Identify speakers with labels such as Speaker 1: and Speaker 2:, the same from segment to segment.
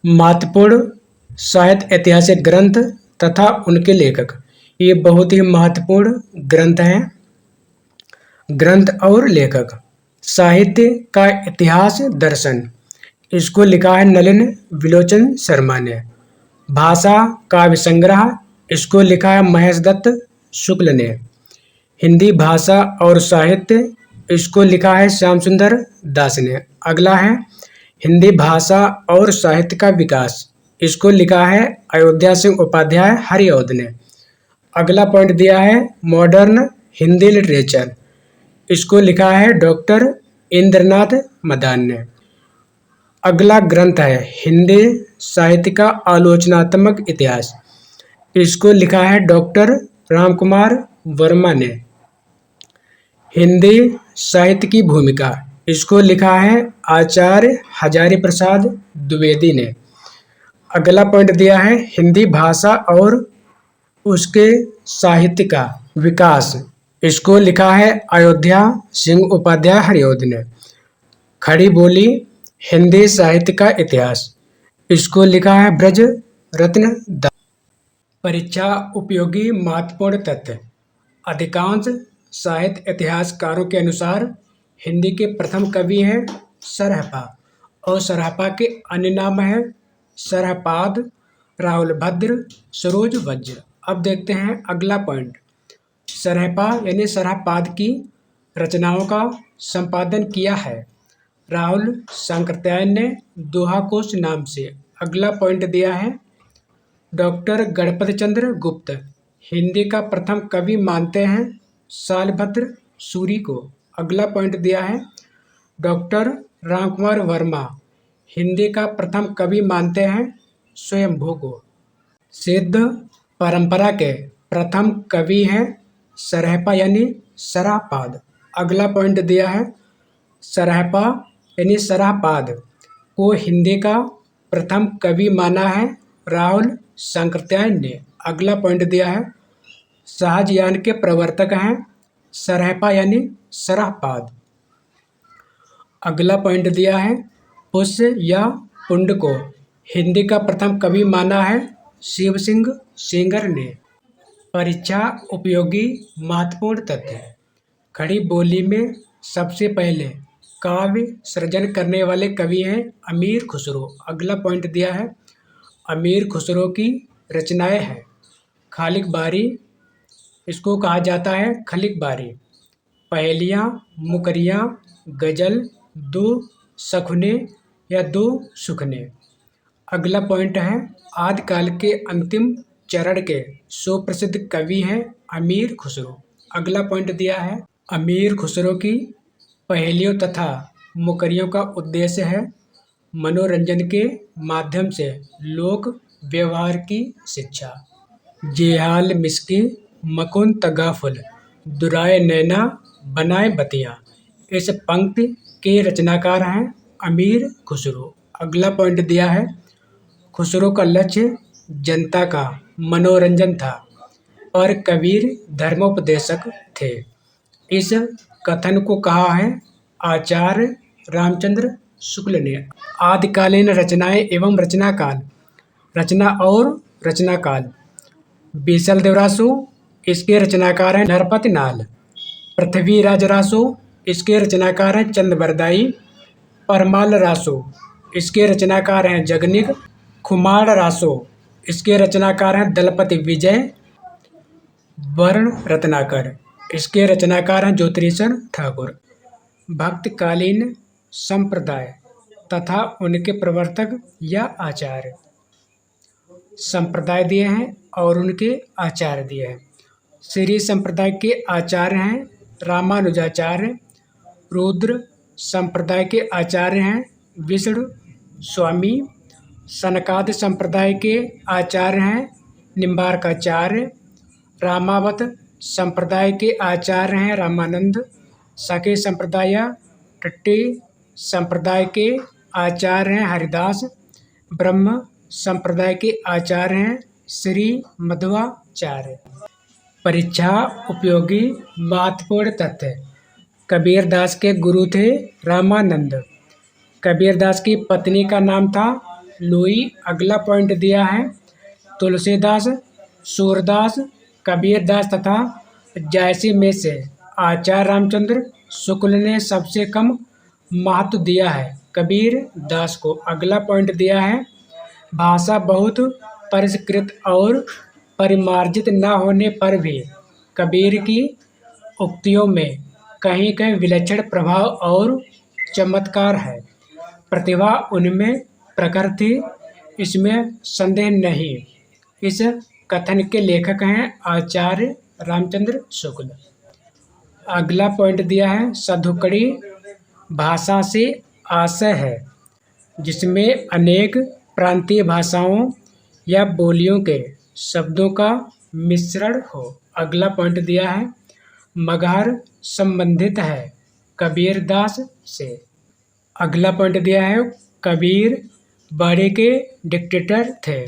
Speaker 1: महत्वपूर्ण साहित्य ऐतिहासिक ग्रंथ तथा उनके लेखक। ये बहुत ही महत्वपूर्ण ग्रंथ हैं। ग्रंथ और लेखक। साहित्य का इतिहास दर्शन, इसको लिखा है नलिन विलोचन शर्मा ने। भाषा काव्य संग्रह, इसको लिखा है महेश दत्त शुक्ल ने। हिंदी भाषा और साहित्य, इसको लिखा है श्याम सुंदर दास ने। अगला है हिंदी भाषा और साहित्य का विकास, इसको लिखा है अयोध्या सिंह उपाध्याय हरिऔध ने। अगला पॉइंट दिया है मॉडर्न हिंदी लिटरेचर, इसको लिखा है डॉक्टर इंद्रनाथ मदान ने। अगला ग्रंथ है हिंदी साहित्य का आलोचनात्मक इतिहास, इसको लिखा है डॉक्टर रामकुमार वर्मा ने। हिंदी साहित्य की भूमिका, इसको लिखा है आचार्य हजारी प्रसाद द्विवेदी ने। अगला पॉइंट दिया है हिंदी भाषा और उसके साहित्य का विकास, इसको लिखा है अयोध्या सिंह उपाध्याय हरिऔध ने। खड़ी बोली हिंदी साहित्य का इतिहास, इसको लिखा है ब्रज रत्न दास। परीक्षा उपयोगी महत्वपूर्ण तथ्य। अधिकांश साहित्य इतिहासकारों के अनुसार हिंदी के प्रथम कवि हैं सरहपा, और सरहपा के अन्य नाम हैं सरहपाद, राहुल भद्र, सरोज वज्र। अब देखते हैं अगला पॉइंट। सरहपा यानी सरहपाद की रचनाओं का संपादन किया है राहुल सांकृत्यायन ने दोहा कोश नाम से। अगला पॉइंट दिया है डॉक्टर गणपत चंद्र गुप्त हिंदी का प्रथम कवि मानते हैं शालभद्र सूरी को। अगला पॉइंट दिया है डॉक्टर रामकुमार वर्मा हिंदी का प्रथम कवि मानते हैं स्वयंभू को। सिद्ध परंपरा के प्रथम कवि हैं सरहपा यानी सरहपाद। अगला पॉइंट दिया है सरहपा यानी सरहपाद को हिंदी का प्रथम कवि माना है राहुल सांकृत्यायन ने। अगला पॉइंट दिया है शाहजहां के प्रवर्तक हैं सरहपा यानी सरहपाद। अगला पॉइंट दिया है पुष्य या पुंड को हिंदी का प्रथम कवि माना है शिव सिंह सेंगर ने। परीक्षा उपयोगी महत्वपूर्ण तथ्य। खड़ी बोली में सबसे पहले काव्य सृजन करने वाले कवि हैं अमीर खुसरो। अगला पॉइंट दिया है अमीर खुसरो की रचनाएं हैं खालिक बारी, इसको कहा जाता है खलिक बारी, पहेलियाँ, मुकरियाँ, गजल, दो सखुने या दो सुखने। अगला पॉइंट है आदिकाल के अंतिम चरण के सुप्रसिद्ध कवि हैं अमीर खुसरो। अगला पॉइंट दिया है अमीर खुसरो की पहेलियों तथा मुकरियों का उद्देश्य है मनोरंजन के माध्यम से लोक व्यवहार की शिक्षा। जेहाल मिस्की मकुन तगाफुल दुराए नैना बनाए बतिया, इस पंक्ति के रचनाकार हैं अमीर खुसरो। अगला पॉइंट दिया है खुसरो का लक्ष्य जनता का मनोरंजन था और कबीर धर्मोपदेशक थे। इस कथन को कहा है आचार्य रामचंद्र शुक्ल ने। आदिकालीन रचनाएं एवं रचनाकाल। रचना और रचनाकाल। बीसल रासो, इसके रचनाकार हैं नरपति नाल। पृथ्वीराज रासो, इसके रचनाकार हैं चंद बरदाई। परमाल रासो, इसके रचनाकार हैं जगनिक। खुमार रासो, इसके रचनाकार हैं दलपति विजय। वर्ण रत्नाकर, इसके रचनाकार हैं ज्योतिषण ठाकुर। भक्तकालीन संप्रदाय तथा उनके प्रवर्तक या आचार्य। संप्रदाय दिए हैं और उनके आचार्य दिए हैं। श्री संप्रदाय के आचार्य हैं रामानुजाचार्य। रुद्र संप्रदाय के आचार्य हैं विष्णु स्वामी। सनकादि संप्रदाय के आचार्य हैं निम्बार्काचार्य। रामावत संप्रदाय के आचार्य हैं रामानंद। सके संप्रदाय टट्टी संप्रदाय के आचार्य हैं हरिदास। ब्रह्म संप्रदाय के आचार्य हैं श्री मध्वाचार्य। परीक्षा उपयोगी महत्वपूर्ण तथ्य। कबीरदास के गुरु थे रामानंद। कबीरदास की पत्नी का नाम था लुई। अगला पॉइंट दिया है तुलसीदास, सूरदास, कबीरदास तथा जयसी में से आचार्य रामचंद्र शुक्ल ने सबसे कम महत्व दिया है कबीर दास को। अगला पॉइंट दिया है भाषा बहुत परिष्कृत और परिमार्जित न होने पर भी कबीर की उक्तियों में कहीं कहीं विलक्षण प्रभाव और चमत्कार है। प्रतिभा उनमें प्रखर थी, इसमें संदेह नहीं। इस कथन के लेखक हैं आचार्य रामचंद्र शुक्ल। अगला पॉइंट दिया है सधुकड़ी भाषा से आशय है जिसमें अनेक प्रांतीय भाषाओं या बोलियों के शब्दों का मिश्रण हो। अगला पॉइंट दिया है मगहर संबंधित है कबीरदास से। अगला पॉइंट दिया है कबीर बाड़े के डिक्टेटर थे।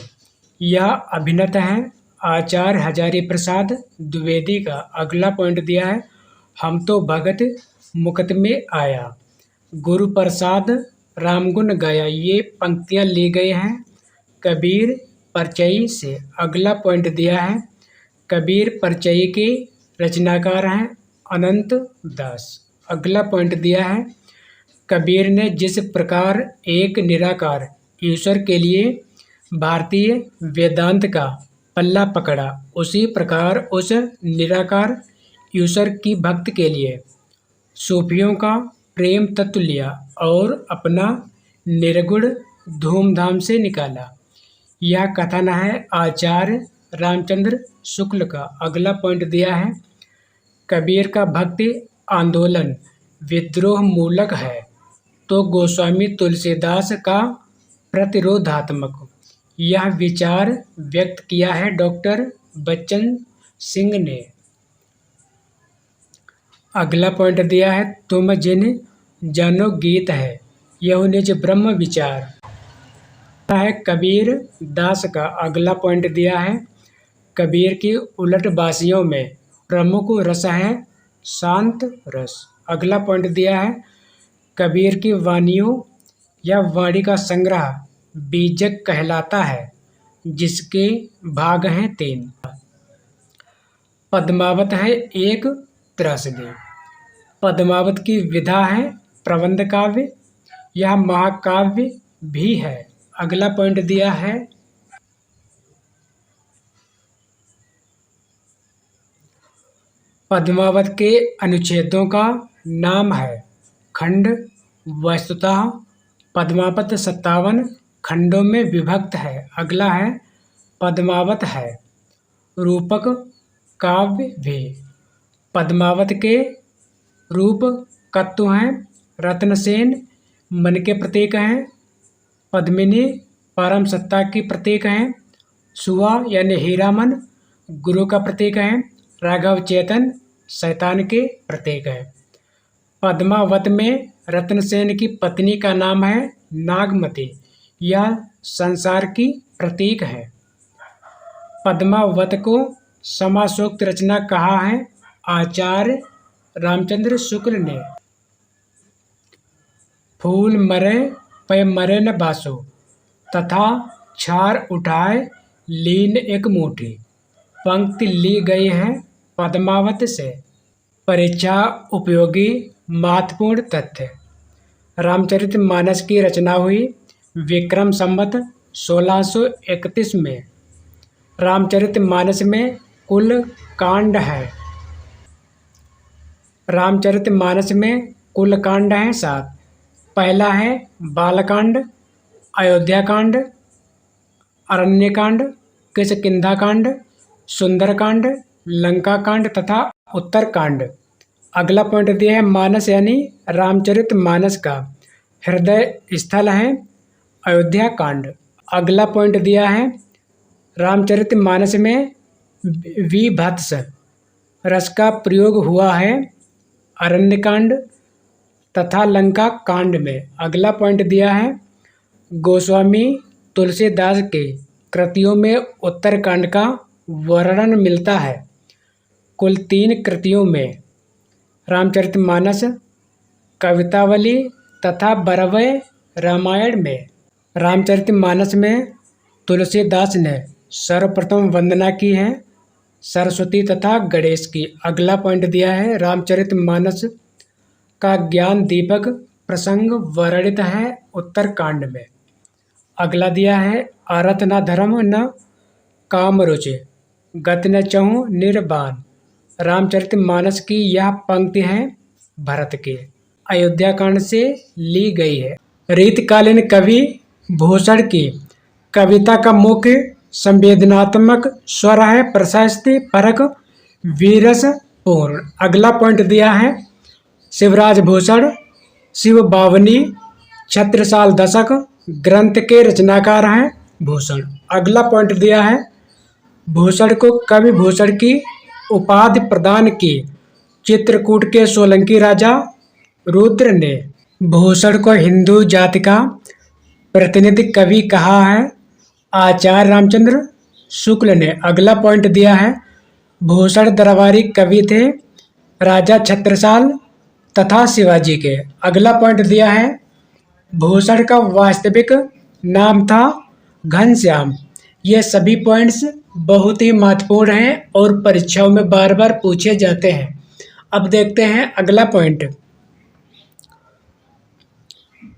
Speaker 1: यह अभिनत है आचार्य हजारी प्रसाद द्विवेदी का। अगला पॉइंट दिया है हम तो भगत मुकत में आया, गुरु प्रसाद रामगुण गाया। ये पंक्तियां ली गई हैं कबीर परचयी से। अगला पॉइंट दिया है कबीर परचयी के रचनाकार हैं अनंत दास। अगला पॉइंट दिया है कबीर ने जिस प्रकार एक निराकार ईश्वर के लिए भारतीय वेदांत का पल्ला पकड़ा, उसी प्रकार उस निराकार ईश्वर की भक्त के लिए सूफियों का प्रेम तत्व लिया और अपना निर्गुण धूमधाम से निकाला। यह कथन है आचार्य रामचंद्र शुक्ल का। अगला पॉइंट दिया है कबीर का भक्ति आंदोलन विद्रोह मूलक है तो गोस्वामी तुलसीदास का प्रतिरोधात्मक। यह विचार व्यक्त किया है डॉक्टर बच्चन सिंह ने। अगला पॉइंट दिया है तुम जिन जानो गीत है यह निज ब्रह्म विचार है कबीर दास का। अगला पॉइंट दिया है कबीर की उलटबासियों में प्रमुख रस है शांत रस। अगला पॉइंट दिया है कबीर की वाणियों या वाणी का संग्रह बीजक कहलाता है जिसके भाग हैं 3। पद्मावत है एक त्रासदी। पद्मावत की विधा है प्रबंध काव्य, यह महाकाव्य भी है। अगला पॉइंट दिया है पद्मावत के अनुच्छेदों का नाम है खंड। वस्तुतः पद्मावत 57 खंडों में विभक्त है। अगला है पद्मावत है रूपक काव्य भी। पद्मावत के रूप कत्तु हैं रत्नसेन मन के प्रतीक हैं, पद्मिनी परम सत्ता की प्रतीक हैं, सुआ यानी हीरामन गुरु का प्रतीक है, राघव चेतन शैतान के प्रतीक है। पद्मावत में रत्नसेन की पत्नी का नाम है नागमती, यह संसार की प्रतीक है। पद्मावत को समासोक्त रचना कहा है आचार्य रामचंद्र शुक्ल ने। फूल मरे पे मरे न बासो तथा छार उठाए लीन एक मुट्ठी, पंक्ति ली गई है पद्मावत से। परीक्षा उपयोगी महत्वपूर्ण तथ्य। रामचरितमानस की रचना हुई विक्रम संवत 1631 में। रामचरितमानस में कुल कांड है। रामचरितमानस में कुल कांड हैं 7। पहला है बालकांड, अयोध्याकांड, अरण्यकांड, किष्किंधाकांड, सुंदरकांड, लंकाकांड तथा उत्तरकांड। अगला पॉइंट दिया है मानस यानी रामचरितमानस का हृदय स्थल है अयोध्याकांड। अगला पॉइंट दिया है रामचरितमानस में विभत्स रस का प्रयोग हुआ है अरण्यकांड तथा लंका कांड में। अगला पॉइंट दिया है गोस्वामी तुलसीदास के कृतियों में उत्तरकांड का वर्णन मिलता है। कुल 3 कृतियों में रामचरितमानस, कवितावली तथा बरवय रामायण में रामचरितमानस में तुलसीदास ने सर्वप्रथम वंदना की है सरस्वती तथा गणेश की। अगला पॉइंट दिया है रामचरितमानस का ज्ञान दीपक प्रसंग वर्णित है उत्तरकांड में। अगला दिया है अरथ न धर्म न काम रुचि गति न चहु निर्बाण। रामचरितमानस की यह पंक्ति है भरत के अयोध्या कांड से ली गई है। रीतकालीन कवि भूषण की कविता का मुख्य संवेदनात्मक स्वर है प्रशस्ति परक वीरस पूर्ण। अगला पॉइंट दिया है शिवराज भूषण शिव बावनी छत्रसाल दशक ग्रंथ के रचनाकार हैं भूषण। अगला पॉइंट दिया है भूषण को कवि भूषण की उपाधि प्रदान की चित्रकूट के सोलंकी राजा रुद्र ने। भूषण को हिंदू जाति का प्रतिनिधि कवि कहा है आचार्य रामचंद्र शुक्ल ने। अगला पॉइंट दिया है भूषण दरबारी कवि थे राजा छत्रसाल तथा शिवाजी के। अगला पॉइंट दिया है भूषण का वास्तविक नाम था घनश्याम। ये सभी पॉइंट्स बहुत ही महत्वपूर्ण हैं और परीक्षाओं में बार बार पूछे जाते हैं। अब देखते हैं अगला पॉइंट।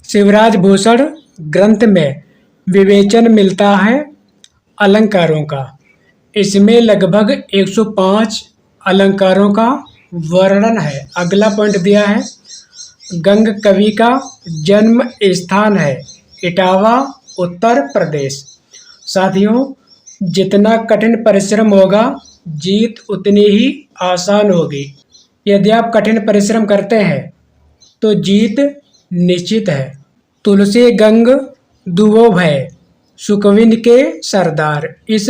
Speaker 1: शिवराज भूषण ग्रंथ में विवेचन मिलता है अलंकारों का। इसमें लगभग 105 अलंकारों का वर्णन है। अगला पॉइंट दिया है गंग कवि का जन्म स्थान है इटावा उत्तर प्रदेश। साथियों जितना कठिन परिश्रम होगा जीत उतनी ही आसान होगी। यदि आप कठिन परिश्रम करते हैं तो जीत निश्चित है। तुलसी गंग दुवो भय सुकविन के सरदार। इस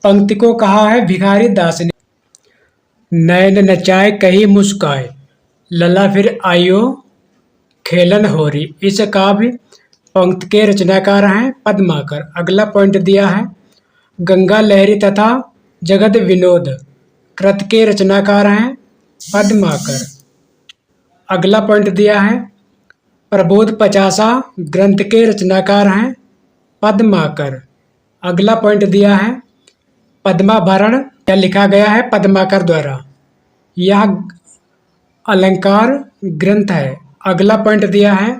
Speaker 1: पंक्ति को कहा है भिखारी दास ने। नैन नचाए कही मुस्काए लला फिर आयो खेलन होरी। इस काव्य पंक्ति के रचनाकार हैं पद्माकर। अगला पॉइंट दिया है गंगा लहरी तथा जगत विनोद कृत के रचनाकार हैं पद्माकर। अगला पॉइंट दिया है प्रबोध पचासा ग्रंथ के रचनाकार हैं पद्माकर। अगला पॉइंट दिया है पद्माभरण क्या लिखा गया है पद्माकर द्वारा। यह अलंकार ग्रंथ है। अगला पॉइंट दिया है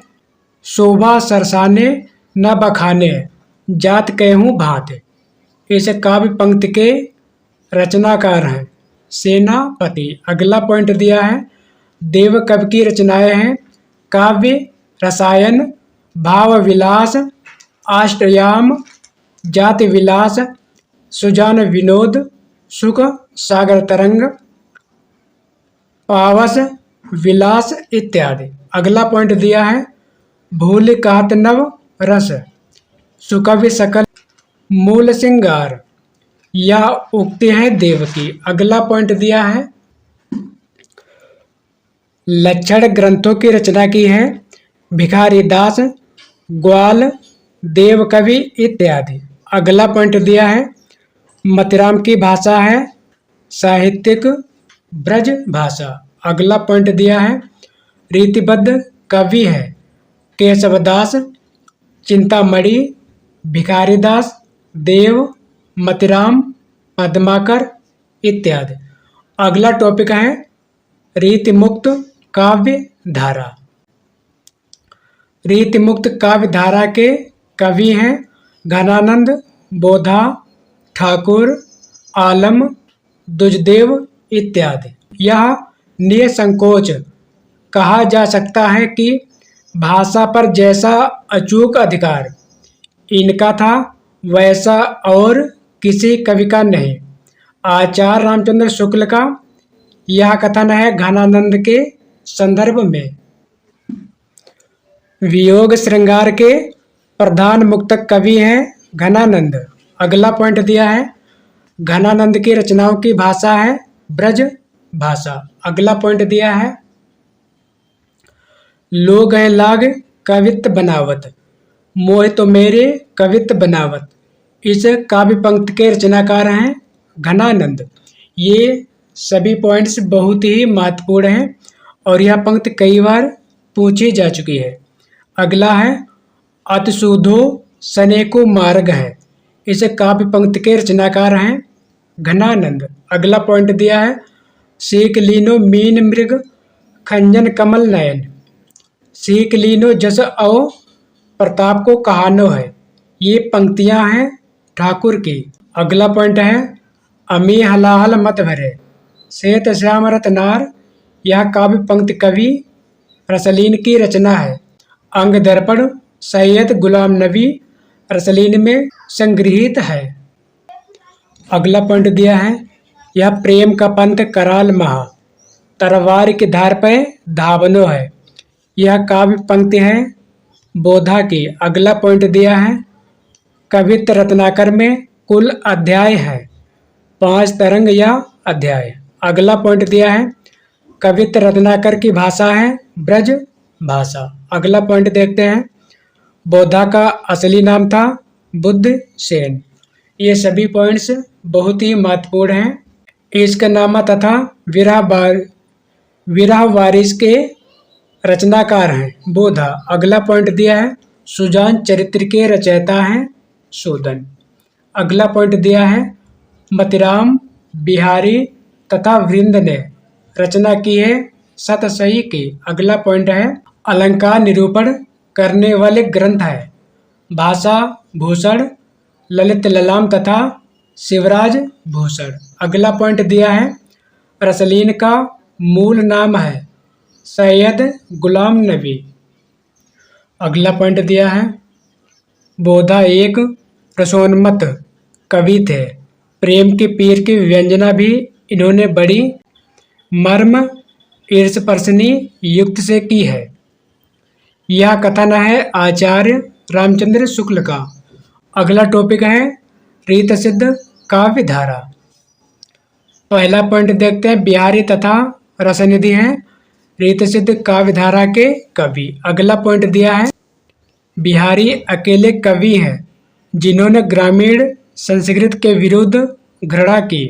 Speaker 1: शोभा सरसाने न बखाने जात कहूँ भात। इस काव्य पंक्ति के रचनाकार हैं सेनापति। अगला पॉइंट दिया है देव कवि की रचनाएं हैं काव्य रसायन भाव विलास अष्टयाम जाति विलास सुजान विनोद सुख सागर तरंग पावस विलास इत्यादि। अगला पॉइंट दिया है भूल कहत नव रस सुकवि सकल मूल सिंगार। यह उक्ति है देव की। अगला पॉइंट दिया है लक्षण ग्रंथों की रचना की है भिखारी दास ग्वाल देव कवि इत्यादि। अगला पॉइंट दिया है मतिराम की भाषा है साहित्यिक ब्रज भाषा। अगला पॉइंट दिया है रीतिबद्ध कवि है केशवदास चिंतामणि भिखारीदास देव मतिराम पद्माकर इत्यादि। अगला टॉपिक है रीतिमुक्त काव्य धारा। रीतिमुक्त काव्य धारा के कवि हैं घनानंद बोधा ठाकुर आलम दुजदेव इत्यादि। यह निसंकोच कहा जा सकता है कि भाषा पर जैसा अचूक अधिकार इनका था वैसा और किसी कवि का नहीं। आचार्य रामचंद्र शुक्ल का यह कथन है घनानंद के संदर्भ में। वियोग श्रृंगार के प्रधान मुक्तक कवि हैं घनानंद। अगला पॉइंट दिया है घनानंद की रचनाओं की भाषा है ब्रज भाषा। अगला पॉइंट दिया है लोग हैं लाग कवित्त बनावत मोह तो मेरे कवित्त बनावत। इस काव्य पंक्ति के रचनाकार हैं घनानंद। ये सभी पॉइंट्स बहुत ही महत्वपूर्ण हैं और यह पंक्ति कई बार पूछी जा चुकी है। अगला है अतिशुद्धो सनेको मार्ग है। इस काव्य पंक्ति के रचनाकार हैं घनानंद। अगला पॉइंट दिया है सीख लीनो मीन मृग खंजन कमल नयन। सीख लीनो जस औ प्रताप को कहानो है। ये पंक्तियां हैं ठाकुर की। अगला पॉइंट है अमी हलाहल मत भरे श्वेत श्याम रतनार। यह काव्य पंक्ति कवि रसलीन की रचना है। अंग दर्पण सैयद गुलाम नबी रसलीन में संग्रहित है। अगला पॉइंट दिया है यह प्रेम का पंथ कराल महा तरवार की धार पे धावनो है। यह काव्य पंक्ति है बोधा की। अगला पॉइंट दिया है कवित्त रत्नाकर में कुल अध्याय है 5 तरंग या अध्याय। अगला पॉइंट दिया है कवित्त रत्नाकर की भाषा है ब्रज भाषा। अगला पॉइंट देखते हैं बोधा का असली नाम था बुद्ध सेन। ये सभी पॉइंट्स बहुत ही महत्वपूर्ण हैं। इश्कनामा तथा विरह वारिस के रचनाकार हैं बोधा। अगला पॉइंट दिया है सुजान चरित्र के रचयिता हैं सूदन। अगला पॉइंट दिया है मतिराम बिहारी तथा वृंद ने रचना की है सतसई की। अगला पॉइंट है अलंकार निरूपण करने वाले ग्रंथ है भाषा भूषण ललित ललाम तथा शिवराज भूषण। अगला पॉइंट दिया है रसलीन का मूल नाम है सैयद गुलाम नबी। अगला पॉइंट दिया है बोधा एक रसोन्मत्त कवि थे। प्रेम के पीर की व्यंजना भी इन्होंने बड़ी मर्म ईर्षपर्शनी युक्त से की है। यह कथन है आचार्य रामचंद्र शुक्ल का। अगला टॉपिक है रीत सिद्ध काव्य धारा। पहला पॉइंट देखते हैं बिहारी तथा रसनिधि हैं रीत सिद्ध काव्य धारा के कवि। अगला पॉइंट दिया है बिहारी अकेले कवि हैं जिन्होंने ग्रामीण संस्कृत के विरुद्ध घृणा की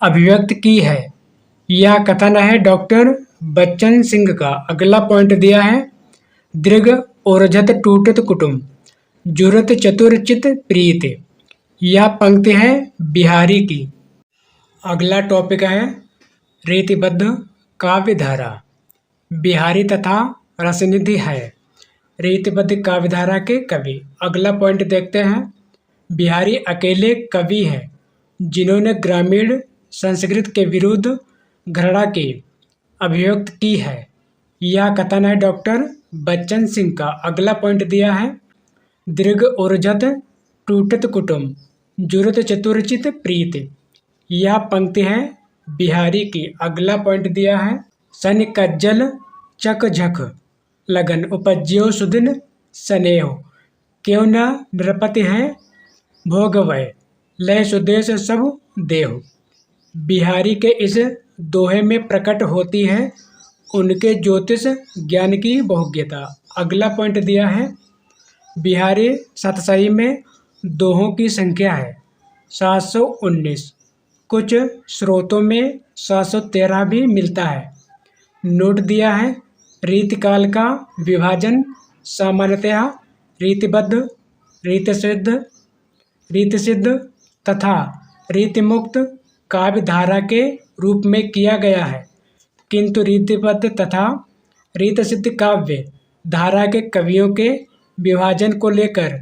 Speaker 1: अभिव्यक्त की है। यह कथन है डॉक्टर बच्चन सिंह का। अगला पॉइंट दिया है दृग ओरझत टूटत कुटुम जुरत चतुरचित प्रीत। यह पंक्ति है बिहारी की। अगला टॉपिक है रीतिबद्ध काव्य धारा। बिहारी तथा रसनिधि है रीतिबद्ध काव्य धारा के कवि। अगला पॉइंट देखते हैं बिहारी अकेले कवि हैं जिन्होंने ग्रामीण संस्कृत के विरुद्ध घृणा की अभिव्यक्त की है। यह कथन है डॉक्टर बच्चन सिंह का। अगला पॉइंट दिया है दीर्घ उर्जत टूटत कुटुम जुरत चतुरचित प्रीत। यह पंक्ति है बिहारी की। अगला पॉइंट दिया है सन कज्जल चक झक लगन उपज्यो सुदिन स्नेह क्यों न नृपति है भोगवय लय सुदेश सब देह। बिहारी के इस दोहे में प्रकट होती है उनके ज्योतिष ज्ञान की बहुज्ञता। अगला पॉइंट दिया है बिहारी सतसई में दोहों की संख्या है 719। कुछ स्रोतों में 713 भी मिलता है। नोट दिया है रीतिकाल का विभाजन सामान्यतया रीतिबद्ध रीतिसिद्ध तथा रीतिमुक्त काव्य धारा के रूप में किया गया है, किंतु रीतिबद्ध तथा रीतसिद्ध काव्य धारा के कवियों के विभाजन को लेकर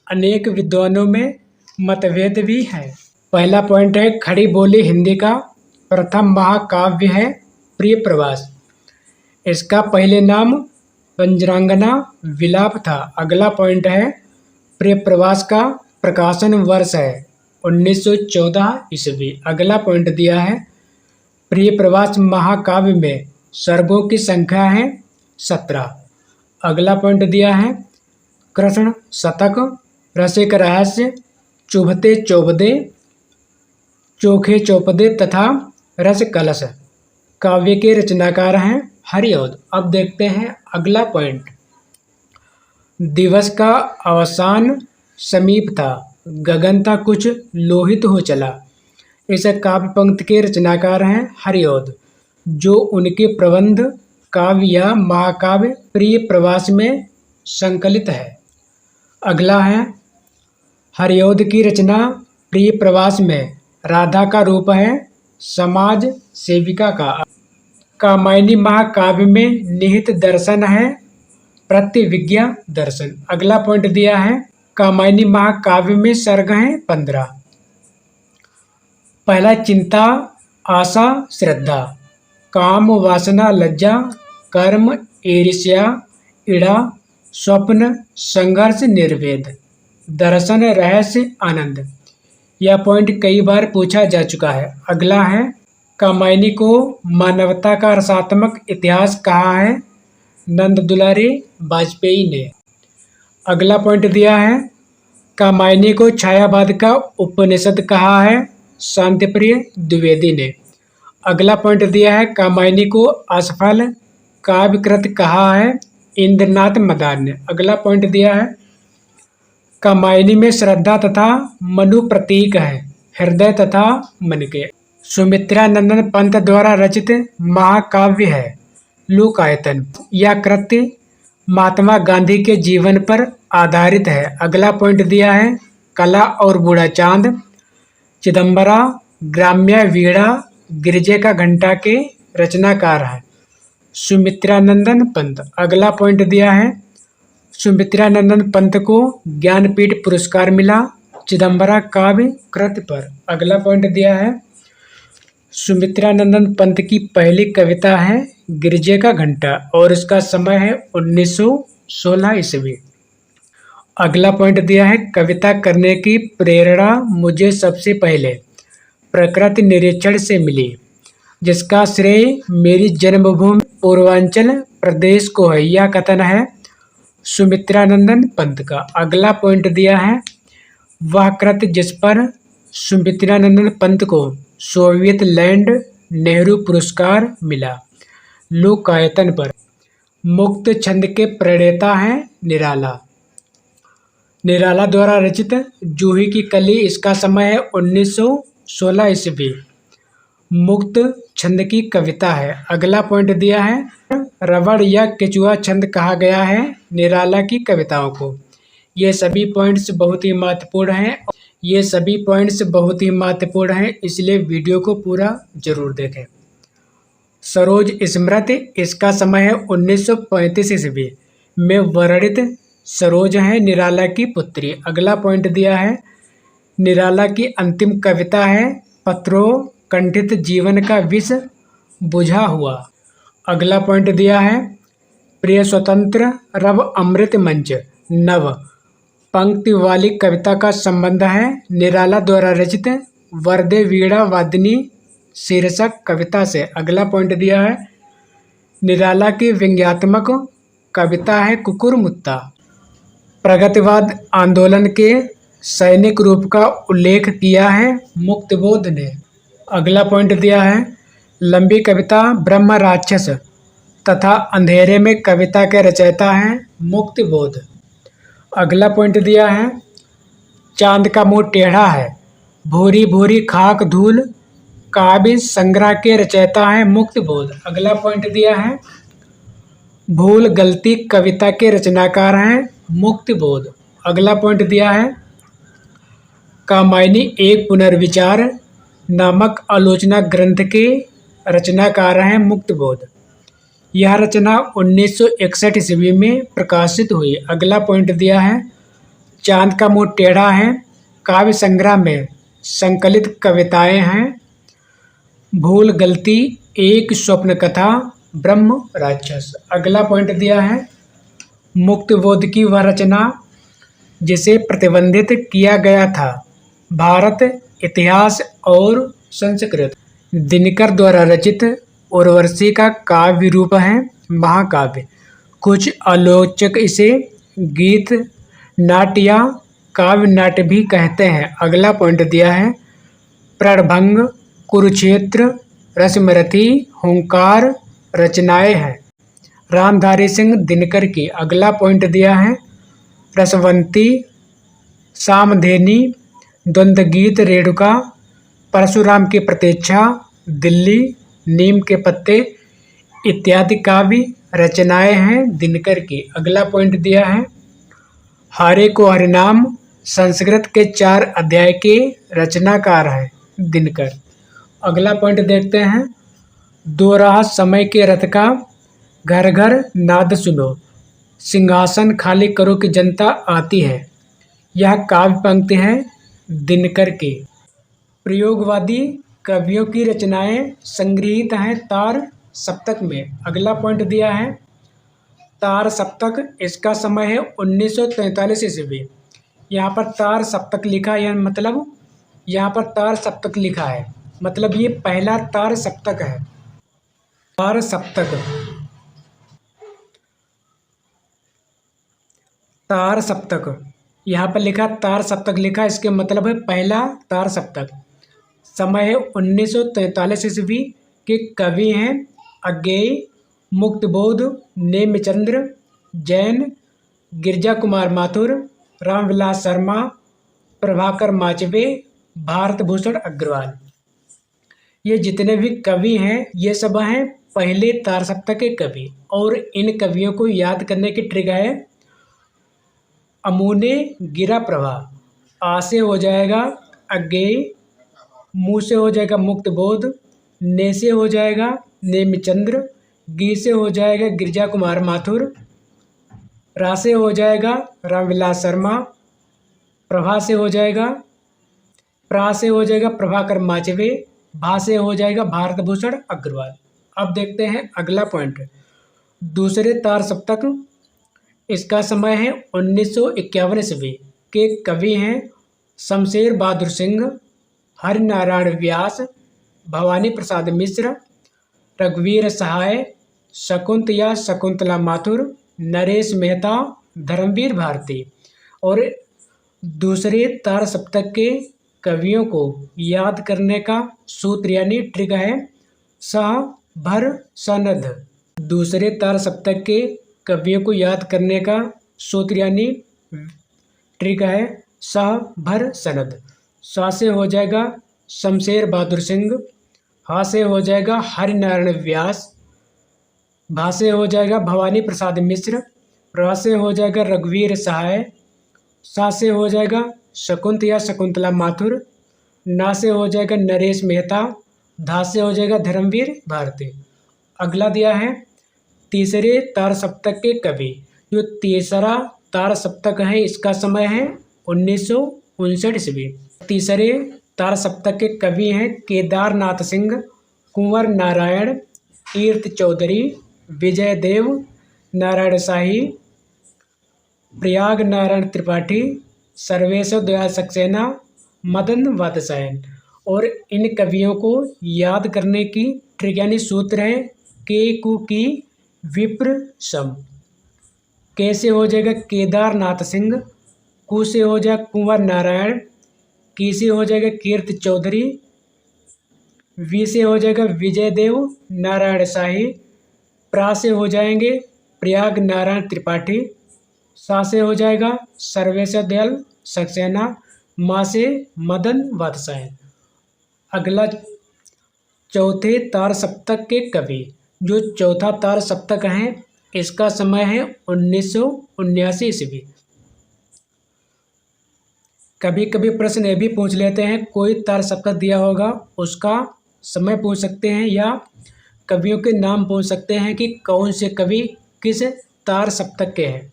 Speaker 1: अनेक विद्वानों में मतभेद भी है। पहला पॉइंट है खड़ी बोली हिंदी का प्रथम महाकाव्य है प्रिय प्रवास। इसका पहले नाम पंजरांगना विलाप था। अगला पॉइंट है प्रिय प्रवास का प्रकाशन वर्ष है 1914 ईस्वी। अगला पॉइंट दिया है प्रिय प्रवास महाकाव्य में सर्गों की संख्या है 17। अगला पॉइंट दिया है कृष्ण शतक रसिक रहस्य चुभते चौबदे चोखे चौपदे तथा रस कलश काव्य के रचनाकार हैं हरिऔध। अब देखते हैं अगला पॉइंट। दिवस का अवसान समीप था गगन था कुछ लोहित हो चला। इस काव्य पंक्ति के रचनाकार हैं हरिऔध जो उनके प्रबंध काव्य या महाकाव्य प्रिय प्रवास में संकलित है। अगला है हरिऔध की रचना प्रिय प्रवास में राधा का रूप है समाज सेविका का। कामायनी महाकाव्य में निहित दर्शन है प्रतिविज्ञा दर्शन। अगला पॉइंट दिया है कामायनी महाकाव्य में सर्ग हैं 15। पहला चिंता आशा श्रद्धा, काम वासना लज्जा, कर्म ईर्ष्या इड़ा, स्वप्न संघर्ष निर्वेद, दर्शन रहस्य आनंद। यह पॉइंट कई बार पूछा जा चुका है। अगला है कामायनी को मानवता का रसात्मक इतिहास कहा है नंद दुलारी वाजपेयी ने। अगला पॉइंट दिया है कामायनी को छायावाद का उपनिषद कहा है शांतिप्रिय द्विवेदी ने। अगला पॉइंट दिया है कामायनी को असफल काव्यकृत कहा है इंद्रनाथ मदान ने। अगला पॉइंट दिया है कामायनी में श्रद्धा तथा मनु प्रतीक है हृदय तथा मन के। सुमित्रा नंदन पंत द्वारा रचित महाकाव्य है लोकायतन। यह कृत्य महात्मा गांधी के जीवन पर आधारित है। अगला पॉइंट दिया है कला और बूढ़ा चांद चिदम्बरा ग्राम्य वीणा गिरजे का घंटा के रचनाकार है सुमित्रानंदन पंत। अगला पॉइंट दिया है सुमित्रानंदन पंत को ज्ञानपीठ पुरस्कार मिला चिदम्बरा काव्य कृत पर। अगला पॉइंट दिया है सुमित्रानंदन पंत की पहली कविता है गिरजे का घंटा और इसका समय है 1916 ईस्वी। अगला पॉइंट दिया है कविता करने की प्रेरणा मुझे सबसे पहले प्रकृति निरीक्षण से मिली जिसका श्रेय मेरी जन्मभूमि पूर्वांचल प्रदेश को है। यह कथन है सुमित्रानंदन पंत का। अगला पॉइंट दिया है वह कृत जिस पर सुमित्रानंदन पंत को सोवियत लैंड नेहरू पुरस्कार मिला लोकायतन पर। मुक्त छंद के प्रणेता हैं निराला। निराला द्वारा रचित जूही की कली इसका समय है 1916 ईस्वी। मुक्त छंद की कविता है। अगला पॉइंट दिया है रबड़ या केचुआ छंद कहा गया है निराला की कविताओं को। ये सभी पॉइंट्स बहुत ही महत्वपूर्ण हैं। इसलिए वीडियो को पूरा जरूर देखें। सरोज स्मृति इसका समय है 1935 ईस्वी में वर्णित सरोज है निराला की पुत्री। अगला पॉइंट दिया है निराला की अंतिम कविता है पत्रों कंठित जीवन का विष बुझा हुआ। अगला पॉइंट दिया है प्रिय स्वतंत्र रव अमृत मंच नव पंक्ति वाली कविता का संबंध है निराला द्वारा रचित वर्दे वीणा वादिनी शीर्षक कविता से। अगला पॉइंट दिया है निराला की व्यंग्यात्मक कविता है कुकुर मुत्ता। प्रगतिवाद आंदोलन के सैनिक रूप का उल्लेख किया है मुक्तिबोध ने। अगला पॉइंट दिया है लंबी कविता ब्रह्म राक्षस तथा अंधेरे में कविता के रचयिता हैं मुक्तिबोध। अगला पॉइंट दिया है चांद का मुंह टेढ़ा है भूरी भूरी खाक धूल काव्य संग्रह के रचयिता हैं मुक्तिबोध। अगला पॉइंट दिया है भूल गलती कविता के रचनाकार हैं मुक्तिबोध। अगला पॉइंट दिया है कामायनी एक पुनर्विचार नामक आलोचना ग्रंथ के रचनाकार हैं मुक्तिबोध। यह रचना 1961 ईस्वी में प्रकाशित हुई। अगला पॉइंट दिया है चांद का मुंह टेढ़ा है काव्य संग्रह में संकलित कविताएं हैं भूल गलती एक स्वप्न कथा ब्रह्म राक्षस। अगला पॉइंट दिया है मुक्तिबोध की वह रचना जिसे प्रतिबंधित किया गया था भारत इतिहास और संस्कृत दिनकर द्वारा रचित उर्वशी का काव्य रूप है महाकाव्य। कुछ आलोचक इसे गीत नाट्य या काव्य नाट्य भी कहते हैं। अगला पॉइंट दिया है प्रणभंग कुरुक्षेत्र रसमरथी हुंकार रचनाएं हैं रामधारी सिंह दिनकर की। अगला पॉइंट दिया है रसवंती सामधेनी द्वंद्व गीत रेणुका परशुराम की प्रतीक्षा दिल्ली नीम के पत्ते इत्यादि काव्य रचनाएं हैं दिनकर की। अगला पॉइंट दिया है हरे को हरिनाम संस्कृत के 4 अध्याय के रचनाकार हैं दिनकर। अगला पॉइंट देखते हैं। दो राह समय के रथ का, घर घर नाद सुनो, सिंहासन खाली करो कि जनता आती है। यह काव्य पंक्ति है दिनकर की। प्रयोगवादी कवियों की रचनाएं संग्रहित हैं तार सप्तक में। अगला पॉइंट दिया है तार सप्तक, इसका समय है 1943 ईस्वी। यहाँ पर तार सप्तक लिखा है, मतलब यहाँ पर तार सप्तक लिखा है, मतलब ये पहला तार सप्तक है। तार सप्तक, तार सप्तक यहाँ पर लिखा तार सप्तक लिखा, इसके मतलब है पहला तार सप्तक। समय है 1943 ईस्वी के कवि हैं अज्ञेय, मुक्तबोध, नेमचंद्र जैन, गिरजा कुमार माथुर, रामविलास शर्मा, प्रभाकर माचवे, भारत भूषण अग्रवाल। ये जितने भी कवि हैं ये सब हैं पहले तार सप्तक के कवि। और इन कवियों को याद करने की ट्रिक है अमूने गिरा प्रभा, आ से हो जाएगा अज्ञेय, मुँह से हो जाएगा मुक्तबोध, ने से हो जाएगा नेमचंद्र, गी से हो जाएगा गिरजा कुमार माथुर, रा से हो जाएगा रामविलास शर्मा, प्रभा से हो जाएगा, प्रा से हो जाएगा प्रभाकर माचवे, भा से हो जाएगा भारत भूषण अग्रवाल। अब देखते हैं अगला पॉइंट। दूसरे तार सप्तक, इसका समय है 1951 ईस्वी के कवि हैं शमशेर बहादुर सिंह, हरिनारायण व्यास, भवानी प्रसाद मिश्र, रघुवीर सहाय, शकुंतला माथुर, नरेश मेहता, धर्मवीर भारती। और दूसरे तार सप्तक के कवियों को याद करने का सूत्र यानी ट्रिक है सह भर सनद। दूसरे तार सप्तक के कवियों को याद करने का सूत्र यानी ट्रिक है सह भर सनद। सा से हो जाएगा शमशेर बहादुर सिंह, हा से हो जाएगा हरिनारायण व्यास, भा से हो जाएगा भवानी प्रसाद मिश्र, रा से हो जाएगा रघुवीर सहाय, सा से हो जाएगा शकुंतला माथुर, ना से हो जाएगा नरेश मेहता, धा से हो जाएगा धर्मवीर भारती। अगला दिया है तीसरे तार सप्तक के कवि। जो तीसरा तार सप्तक है इसका समय है 1959 ईस्वी। तीसरे तार सप्तक के कवि हैं केदारनाथ सिंह, कुंवर नारायण, तीर्थ चौधरी, विजय देव, नारायण शाही, प्रयाग नारायण त्रिपाठी, सर्वेश्वर दयाल सक्सेना, मदन वात्स्यायन। और इन कवियों को याद करने की ट्रिक यानी सूत्र है के कु की विप्र सम। के से हो जाएगा केदारनाथ सिंह, कु से हो जाएगा कुंवर नारायण, की से हो जाएगा कीर्त चौधरी, वी से हो जाएगा विजय देव नारायण शाही, प्रा से हो जाएंगे प्रयाग नारायण त्रिपाठी, सा से हो जाएगा सर्वेश्वर दयाल सक्सेना, माँ से मदन वात्स्यायन। अगला चौथे तार सप्तक के कवि। जो चौथा तार सप्तक है इसका समय है 1979 ईस्वी। कभी कभी प्रश्न ये भी पूछ लेते हैं कोई तार सप्तक दिया होगा उसका समय पूछ सकते हैं या कवियों के नाम पूछ सकते हैं कि कौन से कवि किस तार सप्तक के हैं।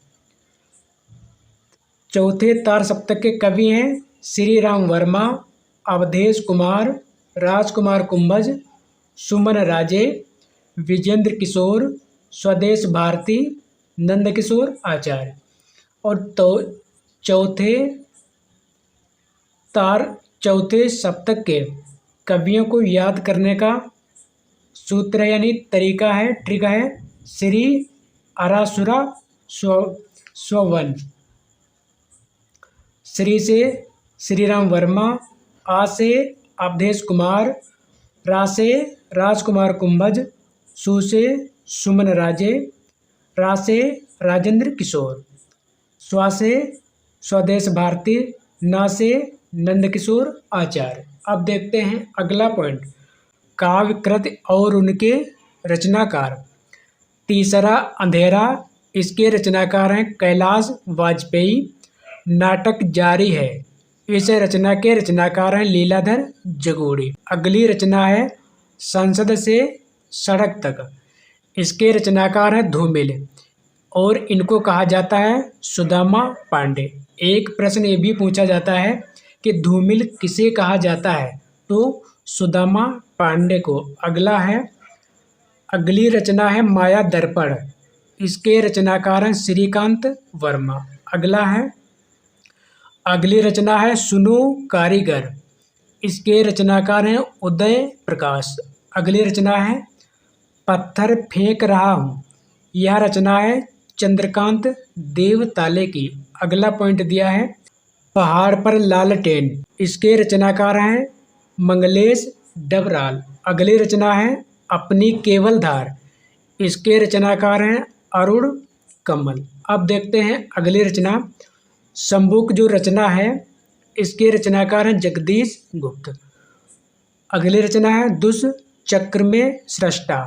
Speaker 1: चौथे तार सप्तक के कवि हैं श्री राम वर्मा, अवधेश कुमार, राजकुमार कुंभज, सुमन राजे, विजेंद्र किशोर, स्वदेश भारती, नंदकिशोर आचार्य। और तो चौथे सप्तक के कवियों को याद करने का सूत्र यानी तरीका है ट्रिक है श्री आरासुरा स्वन। श्री से श्री राम वर्मा, आ से अवधेश कुमार, रा से राजकुमार कुंभज, सु से सुमन राजे, रा से राजेंद्र किशोर, स्वा से स्वदेश भारती, ना से नंदकिशोर आचार्य। अब देखते हैं अगला पॉइंट काव्य कृति और उनके रचनाकार। तीसरा अंधेरा, इसके रचनाकार हैं कैलाश वाजपेयी, नाटक जारी है। इस रचना के रचनाकार हैं लीलाधर जगोड़ी। अगली रचना है संसद से सड़क तक। इसके रचनाकार हैं धूमिल और इनको कहा जाता है सुदामा पांडे। एक प्रश्न ये भी पूछा जाता है कि धूमिल किसे कहा जाता है, तो सुदामा पांडे को। अगली रचना है माया दर्पण। इसके रचनाकार हैं श्रीकांत वर्मा। अगली रचना है सुनो कारीगर। इसके रचनाकार हैं उदय प्रकाश। अगली रचना है पत्थर फेंक रहा हूँ। यह रचना है चंद्रकांत देवताले की। अगला पॉइंट दिया है पहाड़ पर लालटेन। इसके रचनाकार हैं मंगलेश डबराल। अगली रचना है अपनी केवल धार। इसके रचनाकार हैं अरुण कमल। अब देखते हैं अगली रचना। शंभुक जो रचना है इसके रचनाकार हैं जगदीश गुप्त। अगली रचना है दुष्चक्र में सृष्टा।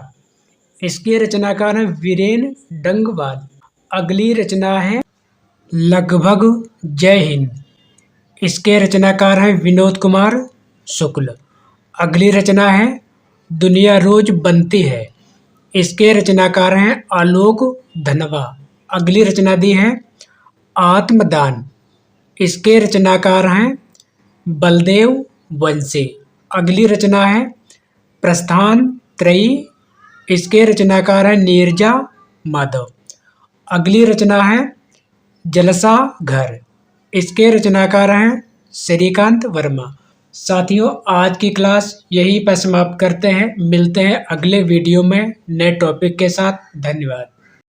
Speaker 1: इसके रचनाकार हैं वीरेन डंगवाल। अगली रचना है लगभग जय हिंद। इसके रचनाकार हैं विनोद कुमार शुक्ल। अगली रचना है दुनिया रोज बनती है। इसके रचनाकार हैं आलोक धनवा। अगली रचना दी है आत्मदान। इसके रचनाकार हैं बलदेव वंशी। अगली रचना है प्रस्थान त्रयी। इसके रचनाकार हैं नीरजा माधव। अगली रचना है जलसा घर। इसके रचनाकार हैं श्रीकांत वर्मा। साथियों, आज की क्लास यहीं पर समाप्त करते हैं। मिलते हैं अगले वीडियो में नए टॉपिक के साथ। धन्यवाद।